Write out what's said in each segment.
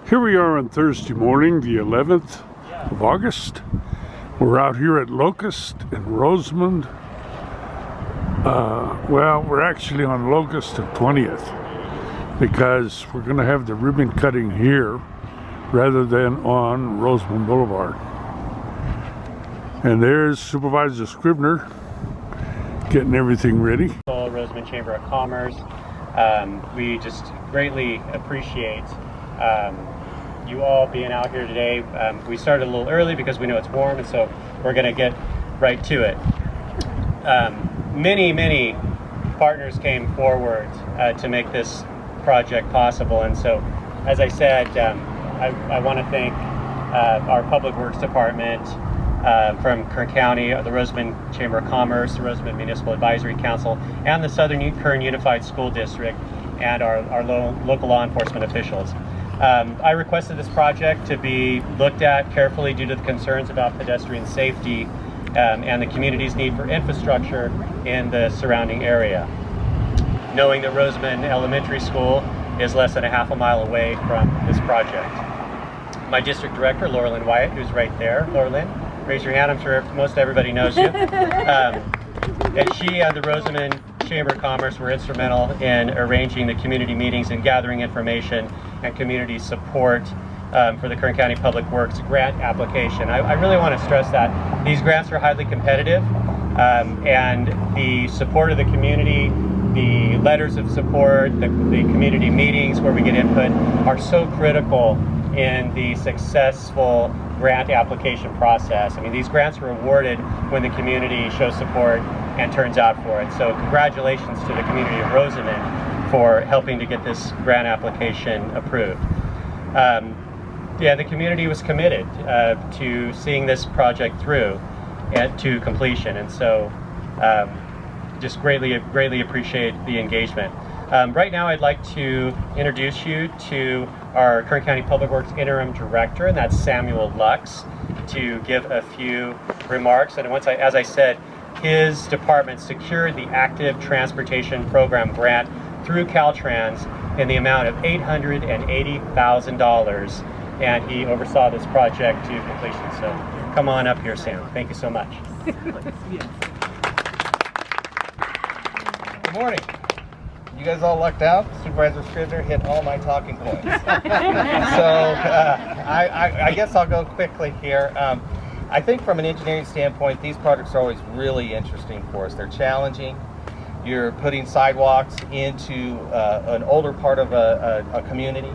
Here we are on Thursday morning, the 11th of August. We're out here at Locust in Roseman. Well, we're actually on Locust and 20th because we're going to have the ribbon cutting here rather than on Roseman Boulevard. And there's Supervisor Scrivner getting everything ready. Roseman Chamber of Commerce. We just greatly appreciate you all being out here today. We started a little early because we know it's warm, and so we're going to get right to it. Many partners came forward to make this project possible, and so, as I said, I want to thank our Public Works Department from Kern County, the Roseman Chamber of Commerce, the Roseman Municipal Advisory Council, and the Southern Kern Unified School District, and our local law enforcement officials. I requested this project to be looked at carefully due to the concerns about pedestrian safety and the community's need for infrastructure in the surrounding area. Knowing that Roseman Elementary School is less than a half a mile away from this project. My district director, Laura Lynn Wyatt, who's right there. Laura Lynn, raise your hand. I'm sure most everybody knows you. And she and the Roseman Chamber of Commerce were instrumental in arranging the community meetings and gathering information and community support for the Kern County Public Works grant application. I really want to stress that these grants are highly competitive, and the support of the community, the letters of support, the community meetings where we get input are so critical in the successful grant application process. I mean, these grants are awarded when the community shows support and turns out for it. So congratulations to the community of Rosamon for helping to get this grant application approved. Yeah, the community was committed to seeing this project through and to completion, and so just greatly appreciate the engagement. Right now I'd like to introduce you to our Kern County Public Works Interim Director, and that's Samuel Lux, to give a few remarks. And as I said, his department secured the Active Transportation Program grant through Caltrans in the amount of $880,000, and he oversaw this project to completion. So come on up here, Sam. Thank you so much. Good morning. You guys all lucked out. Supervisor Scrivner hit all my talking points. So I guess I'll go quickly here. I think from an engineering standpoint, these projects are always really interesting for us. They're challenging. You're putting sidewalks into an older part of a community,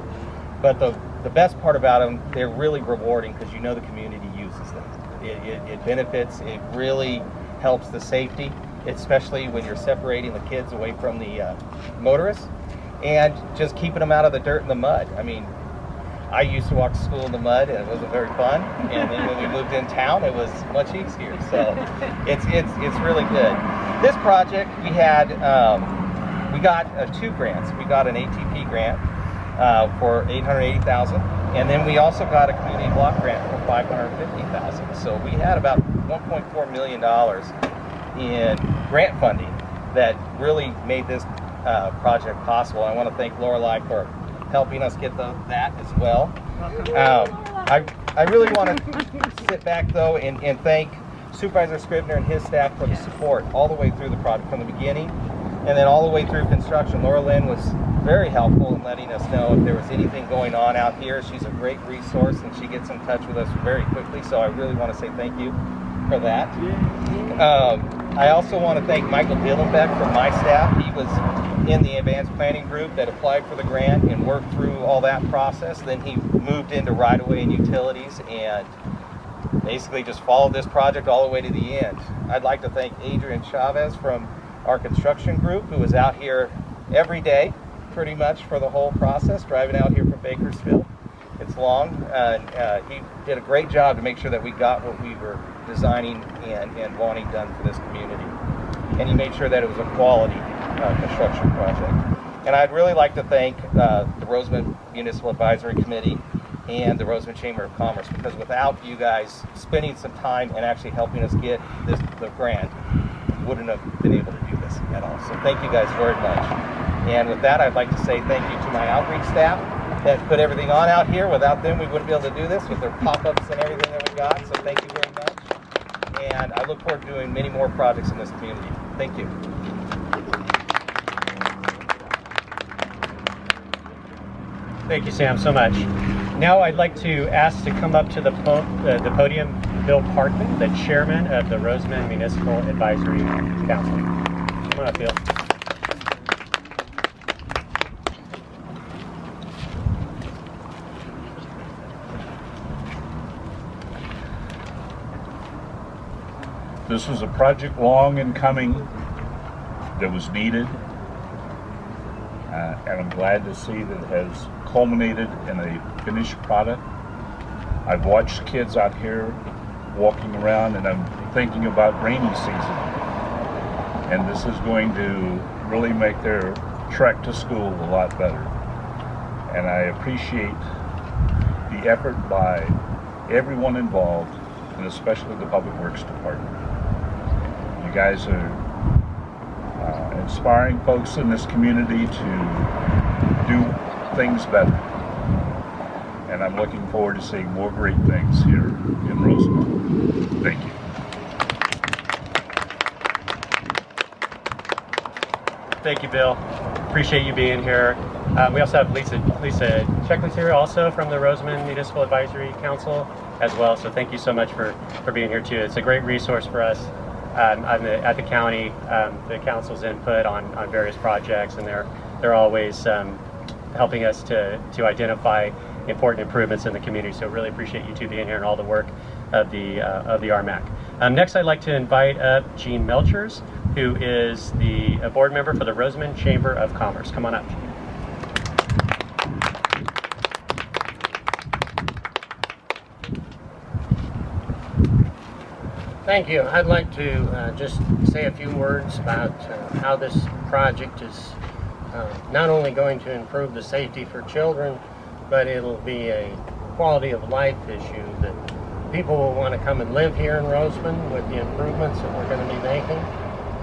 but the best part about them, they're really rewarding because you know the community uses them. It benefits, it really helps the safety, especially when you're separating the kids away from the motorists and just keeping them out of the dirt and the mud. I mean, I used to walk to school in the mud and it wasn't very fun, and then when we moved in town it was much easier, so it's really good. This project we got two grants. We got an ATP grant for $880,000, and then we also got a community block grant for $550,000. So we had about $1.4 million in grant funding that really made this project possible. I want to thank Lorelei for helping us get that as well. I really want to sit back though and thank Supervisor Scrivner and his staff for the support all the way through the project from the beginning and then all the way through construction. Laura Lynn was very helpful in letting us know if there was anything going on out here. She's a great resource and she gets in touch with us very quickly, so I really want to say thank you for that. I also want to thank Michael Dielenbach from my staff. He was in the advanced planning group that applied for the grant and worked through all that process. Then he moved into right-of-way and utilities and basically just followed this project all the way to the end. I'd like to thank Adrian Chavez from our construction group, who was out here every day pretty much for the whole process, driving out here from Bakersfield. It's long, and he did a great job to make sure that we got what we were designing and wanting done for this community. And he made sure that it was a quality construction project. And I'd really like to thank the Roseman Municipal Advisory Committee and the Roseman Chamber of Commerce, because without you guys spending some time and actually helping us get the grant, we wouldn't have been able to do this at all. So thank you guys very much. And with that, I'd like to say thank you to my outreach staff, that put everything on out here. Without them, we wouldn't be able to do this with their pop-ups and everything that we got. So thank you very much. And I look forward to doing many more projects in this community. Thank you. Thank you, Sam, so much. Now I'd like to ask to come up to the podium Bill Parkman, the chairman of the Roseman Municipal Advisory Council. Come on up, Bill. This was a project long in coming that was needed, and I'm glad to see that it has culminated in a finished product. I've watched kids out here walking around, and I'm thinking about rainy season, and this is going to really make their trek to school a lot better. And I appreciate the effort by everyone involved, and especially the Public Works Department. You guys are inspiring folks in this community to do things better. And I'm looking forward to seeing more great things here in Rosamon. Thank you. Thank you, Bill. Appreciate you being here. We also have Lisa Checkley's here also from the Roseman Municipal Advisory Council as well. So thank you so much for being here too. It's a great resource for us at the county, the council's input on various projects, and they're always helping us to identify important improvements in the community. So really appreciate you two being here and all the work of the RMAC. Next, I'd like to invite up Jean Melchers, who is the board member for the Roseman Chamber of Commerce. Come on up, Jean. Thank you. I'd like to just say a few words about how this project is not only going to improve the safety for children, but it'll be a quality of life issue that people will want to come and live here in Roseman with the improvements that we're going to be making,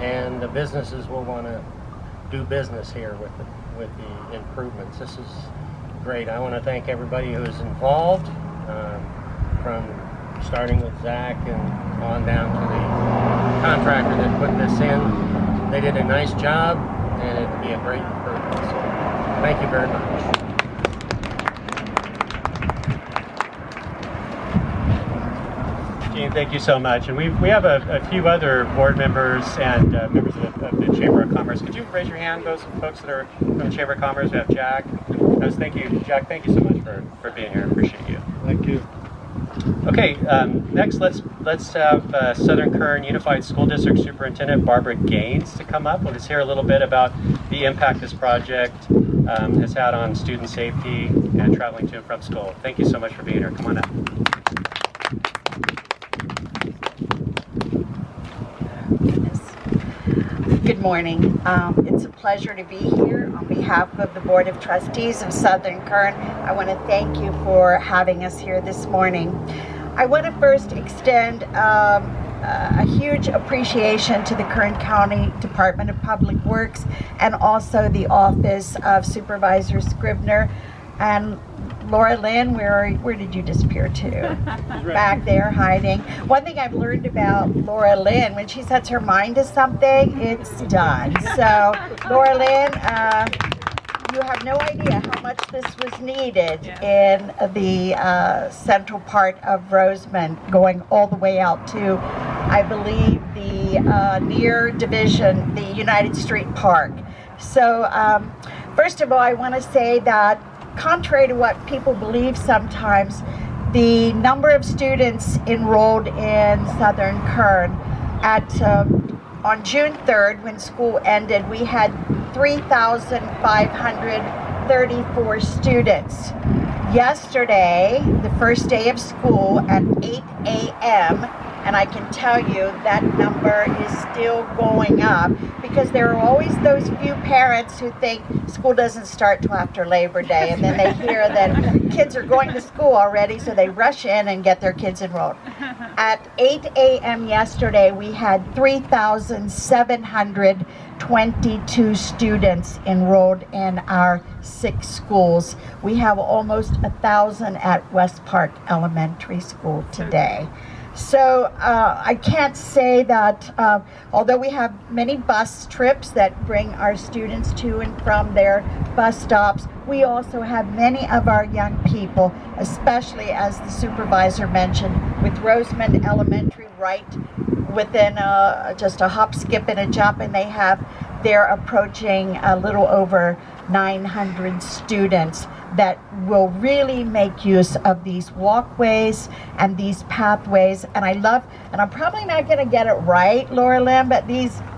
and the businesses will want to do business here with the improvements. This is great. I want to thank everybody who is involved, from starting with Zack and on down to the contractor that put this in. They did a nice job, and it'll be a great improvement. So thank you very much. Jean, thank you so much. And we have a few other board members and members of the Chamber of Commerce. Could you raise your hand, those folks that are from the Chamber of Commerce? We have Jack. Thank you, Jack. Thank you so much for being here. Appreciate you. Thank you. Okay, next let's have Southern Kern Unified School District Superintendent Barbara Gaines to come up. We'll just hear a little bit about the impact this project has had on student safety and traveling to and from school. Thank you so much for being here. Come on up. Good morning. It's a pleasure to be here on behalf of the Board of Trustees of Southern Kern. I want to thank you for having us here this morning. I want to first extend a huge appreciation to the Kern County Department of Public Works and also the Office of Supervisor Scrivner. And Laura Lynn, where did you disappear to? Back there hiding. One thing I've learned about Laura Lynn, when she sets her mind to something, it's done. So Laura Lynn, you have no idea how much this was needed in the central part of Roseman, going all the way out to, I believe, the near Division, the United Street Park. So first of all, I want to say that contrary to what people believe sometimes, the number of students enrolled in Southern Kern on June 3rd, when school ended, we had 3,534 students. Yesterday, the first day of school at 8 a.m., And I can tell you that number is still going up because there are always those few parents who think school doesn't start till after Labor Day, and then they hear that kids are going to school already, so they rush in and get their kids enrolled. At 8 a.m. yesterday, we had 3,722 students enrolled in our 6 schools. We have almost 1,000 at West Park Elementary School today. So I can't say that, although we have many bus trips that bring our students to and from their bus stops, we also have many of our young people, especially as the supervisor mentioned, with Roseman Elementary right within just a hop, skip, and a jump, and they're approaching a little over 900 students that will really make use of these walkways and these pathways. And I'm probably not going to get it right, Laura Lynn, but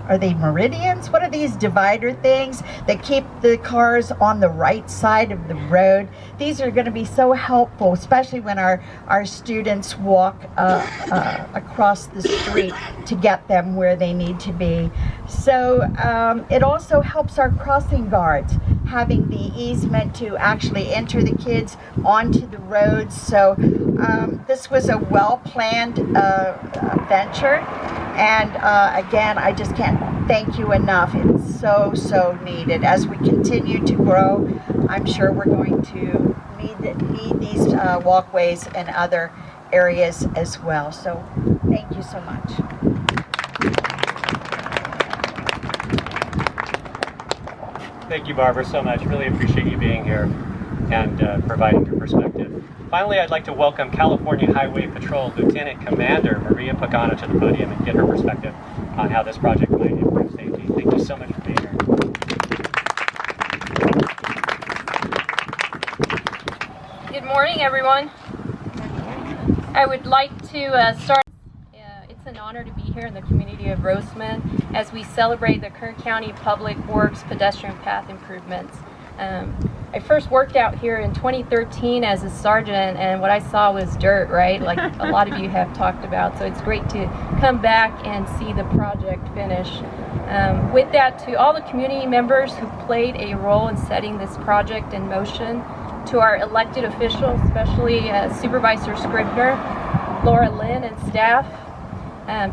are they meridians? What are these divider things that keep the cars on the right side of the road? These are going to be so helpful, especially when our students walk across the street to get them where they need to be. So it also helps our crossing guards, having the easement to actually enter the kids onto the roads. So this was a well-planned venture. And again, I just can't thank you enough. It's so needed. As we continue to grow, I'm sure we're going to need these walkways in other areas as well. So thank you so much. Thank you, Barbara, so much. Really appreciate you being here and providing your perspective. Finally, I'd like to welcome California Highway Patrol Lieutenant Commander Maria Pagano to the podium and get her perspective on how this project might improve safety. Thank you so much for being here. Good morning, everyone. I would like to start. It's an honor to be here in the community of Roseman as we celebrate the Kern County Public Works pedestrian path improvements. I first worked out here in 2013 as a sergeant, and what I saw was dirt, right? Like a lot of you have talked about. So it's great to come back and see the project finish. With that, to all the community members who played a role in setting this project in motion, to our elected officials, especially Supervisor Scrivner, Laura Lynn, and staff,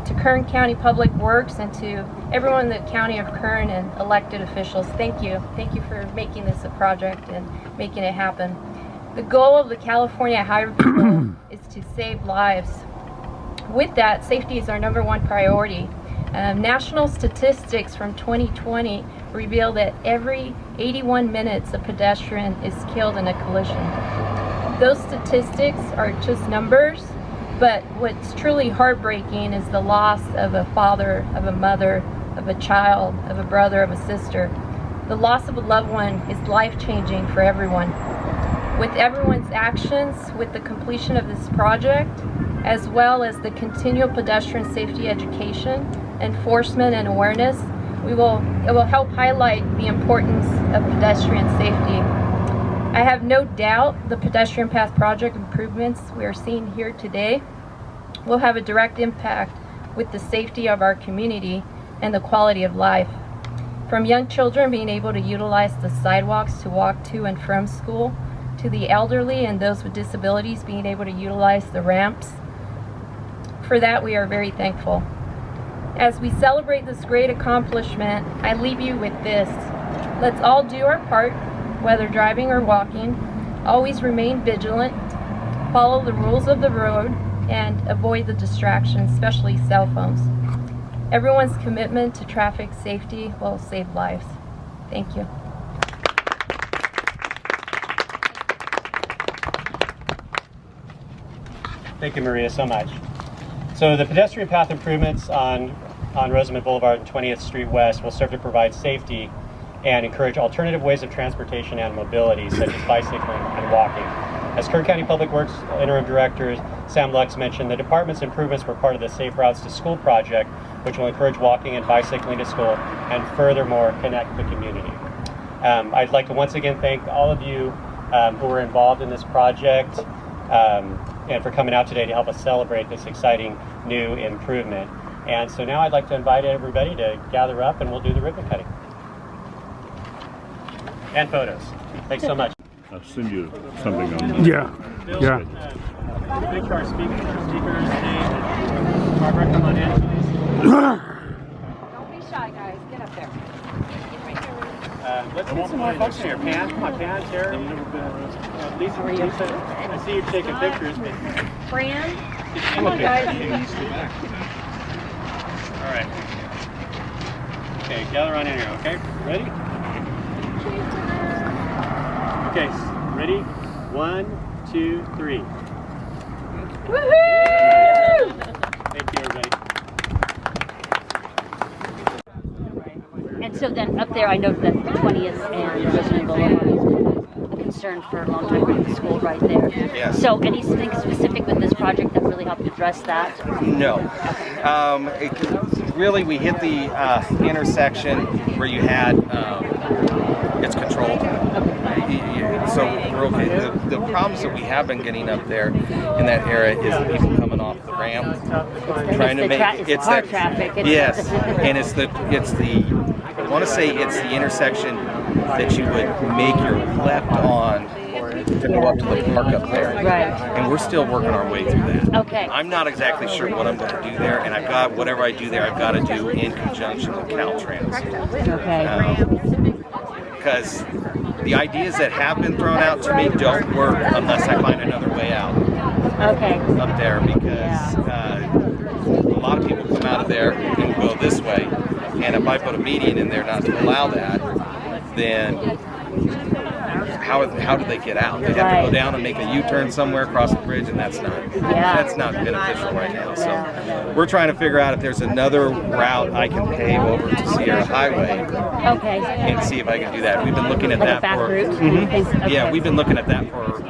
to Kern County Public Works, and to everyone in the County of Kern and elected officials, thank you. Thank you for making this a project and making it happen. The goal of the California Highway Patrol is to save lives. With that, safety is our #1 priority. National statistics from 2020 reveal that every 81 minutes a pedestrian is killed in a collision. Those statistics are just numbers, but what's truly heartbreaking is the loss of a father, of a mother, of a child, of a brother, of a sister. The loss of a loved one is life-changing for everyone. With everyone's actions, with the completion of this project, as well as the continual pedestrian safety education, enforcement, and awareness, it will help highlight the importance of pedestrian safety. I have no doubt the pedestrian path project improvements we are seeing here today will have a direct impact with the safety of our community and the quality of life. From young children being able to utilize the sidewalks to walk to and from school, to the elderly and those with disabilities being able to utilize the ramps. For that, we are very thankful. As we celebrate this great accomplishment, I leave you with this. Let's all do our part, whether driving or walking. Always remain vigilant, follow the rules of the road, and avoid the distractions, especially cell phones. Everyone's commitment to traffic safety will save lives. Thank you. Thank you, Maria, so much. So the pedestrian path improvements on Rosamon Boulevard and 20th Street West will serve to provide safety and encourage alternative ways of transportation and mobility, such as bicycling and walking. As Kern County Public Works Interim Director Sam Lux mentioned, the department's improvements were part of the Safe Routes to School project, which will encourage walking and bicycling to school and furthermore connect the community. I'd like to once again thank all of you who were involved in this project. and for coming out today to help us celebrate this exciting new improvement. And so now I'd like to invite everybody to gather up and we'll do the ribbon cutting. And photos. Thanks so much. I'll send you something on that. Yeah, yeah. Thank you, our speakers today. Barbara, come on in, please. Don't be shy, guys. Get up there. Let's get some more folks here. Pam, come on, Pam, Terry. Lisa, I see you taking pictures. Fran, Come on, guys. All right. Okay, gather on in here, okay? Ready? Okay, ready? 1, 2, 3. Woohoo! Thank you, everybody. And so then up there, I know that the 20th and Roseman Boulevard is a concern for a long time for the school right there. Yes. So anything specific with this project that really helped address that? No. Really, we hit the intersection where you had it's controlled. So we're okay. The problems that we have been getting up there in that area is the people coming off the ramp, trying to make it's car traffic. Yes, and it's the I want to say it's the intersection that you would make your left on to go up to the park up there. Right. And we're still working our way through that. Okay. I'm not exactly sure what I'm going to do there, and I've got whatever I do there, I've got to do in conjunction with Caltrans. Okay. Because the ideas that have been thrown out to me don't work unless I find another way out Okay. up there, because a lot of people come out of there and go this way, and if I put a median in there not to allow that, then how do they get out? They have to go down and make a U-turn somewhere across the bridge, and that's not beneficial right now. So we're trying to figure out if there's another route I can pave over to Sierra Highway. Okay. And see if I can do that. We've been looking at Like a that back for route? Mhm. Okay. Yeah, we've been looking at that for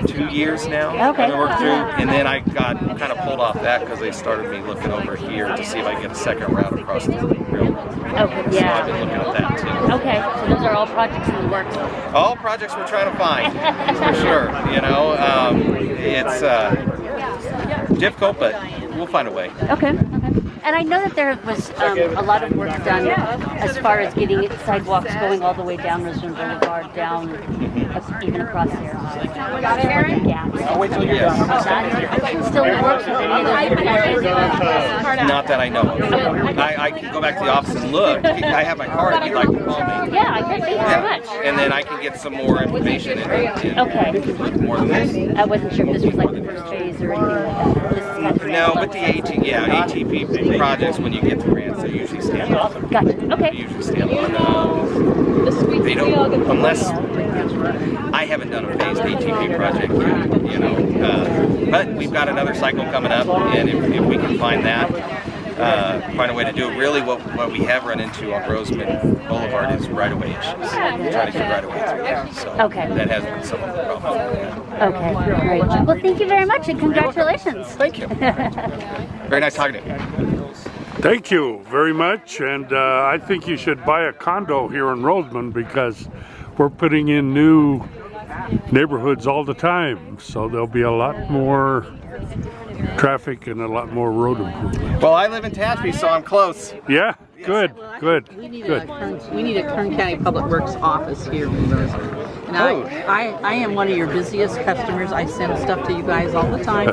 2 years now. Okay. I've been working through, and then I got kind of pulled off that because they started me looking over here to see if I can get a second route across the railroad. Okay. So I've Yeah. been looking at that too. Okay. So those are all projects in the works. All projects we're trying to find, for sure. You know, it's difficult, but we'll find a way. Okay. And I know that there was a lot of work done as far as getting sidewalks going all the way down Roseman Boulevard, down even across there. Gaps. I'll wait till you're done. That still works with any of those projects? Not that I know of. I can go back to the office and look. I have my card if you'd like to call me. Yeah, I could. Thank you very much. And then I can get some more information in Okay. more than this. I wasn't sure if this was like the first phase or anything like that. This is kind of No, with the ATP projects, when you get the grants, they usually stand on. Gotcha. They Okay. usually stand on. They don't, unless I haven't done a phased ATP project yet, you know. But we've got another cycle coming up, and if we can find that, find a way to do it. Really, what we have run into on Roseman Boulevard is right-of-way issues. We're trying to get right-of-way through there. So Okay. that has been some of the problems we've had. Okay. Great. Well, thank you very much and congratulations. Thank you. Very nice talking to you. Thank you very much, and I think you should buy a condo here in Roseman because we're putting in new neighborhoods all the time, so there'll be a lot more traffic and a lot more road improvement. Well, I live in Tehachapi, so I'm close. Yeah, good, good, We need good. a Kern County Public Works office here in Roseman. And I am one of your busiest customers. I send stuff to you guys all the time.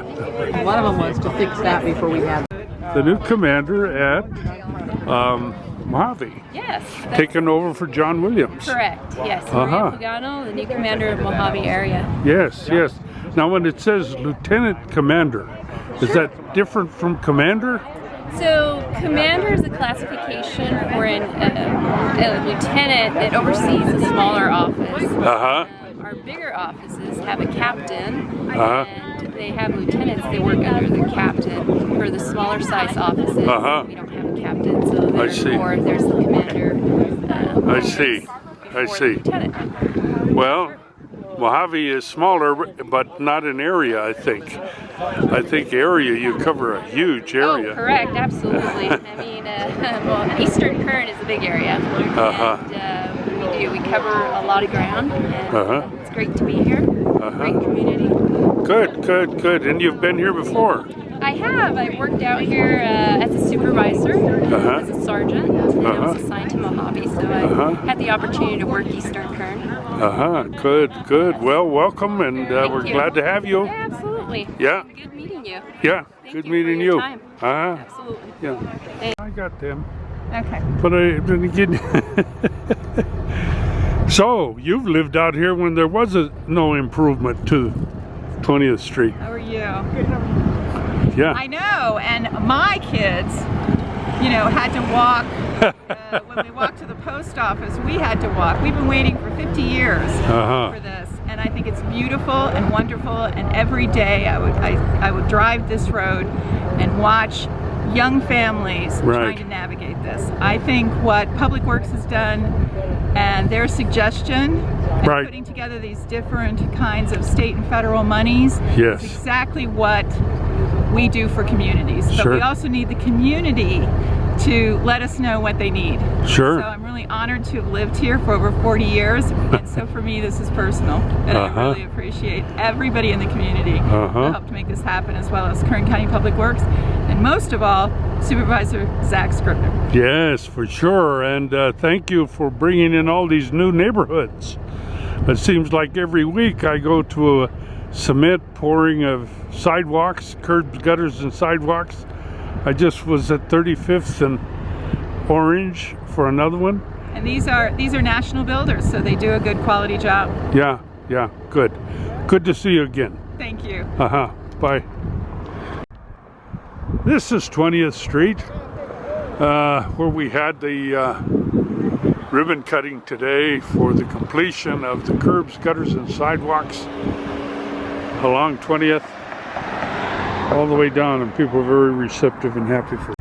One of them was to fix that before we had. The new commander at Mojave, Yes. That's taking over for John Williams. correct. Yes. Uh-huh. Maria Pagano, the new commander of Mojave area. Yes, yes. Now when it says lieutenant commander, is that different from commander? So, commander is a classification for a lieutenant that oversees a smaller office. Uh-huh. Our bigger offices have a captain, Uh-huh. and they have lieutenants. They work under the captain. For the smaller size offices, Uh-huh. we don't have a captain, so I see. therefore there's the commander. I see. I before see. the lieutenant. Well, Mojave is smaller, but not in area, I think. I think area, you cover a huge area. Oh, correct, absolutely. I mean, well, Eastern Kern is a big area. Uh-huh. And we cover a lot of ground. And Uh-huh. it's great to be here. Great community. Good, good, good. And you've been here before? I have. I worked out here as a supervisor, as a sergeant, and I was assigned to Mojave, so I had the opportunity to work Eastern Kern. Good, good. Well, welcome, and we're glad to have you. Yeah, absolutely. Yeah. Good meeting you. Yeah, Thank good you meeting for your you. time. Absolutely. Yeah. I got them. Okay. But I didn't get. So, you've lived out here when there was no improvement to 20th Street. How are you? Yeah. I know, and my kids, you know, had to walk. When we walked to the post office, we had to walk. We've been waiting for 50 years for this, and I think it's beautiful and wonderful. And every day, I would drive this road and watch young families trying to navigate this. I think what Public Works has done and their suggestion and putting together these different kinds of state and federal monies is exactly what we do for communities. But we also need the community to let us know what they need. So I'm really honored to have lived here for over 40 years, and so for me this is personal, and I really appreciate everybody in the community who helped make this happen, as well as Kern County Public Works, and most of all, Supervisor Zack Scrivner. Yes, for sure, and thank you for bringing in all these new neighborhoods. It seems like every week I go to a cement pouring of sidewalks, curbs, gutters, and sidewalks. I just was at 35th and Orange for another one. And these are national builders, so they do a good quality job. Yeah, yeah, good. Good to see you again. Thank you. Bye. This is 20th Street, where we had the ribbon cutting today for the completion of the curbs, gutters, and sidewalks along 20th all the way down, and people are very receptive and happy for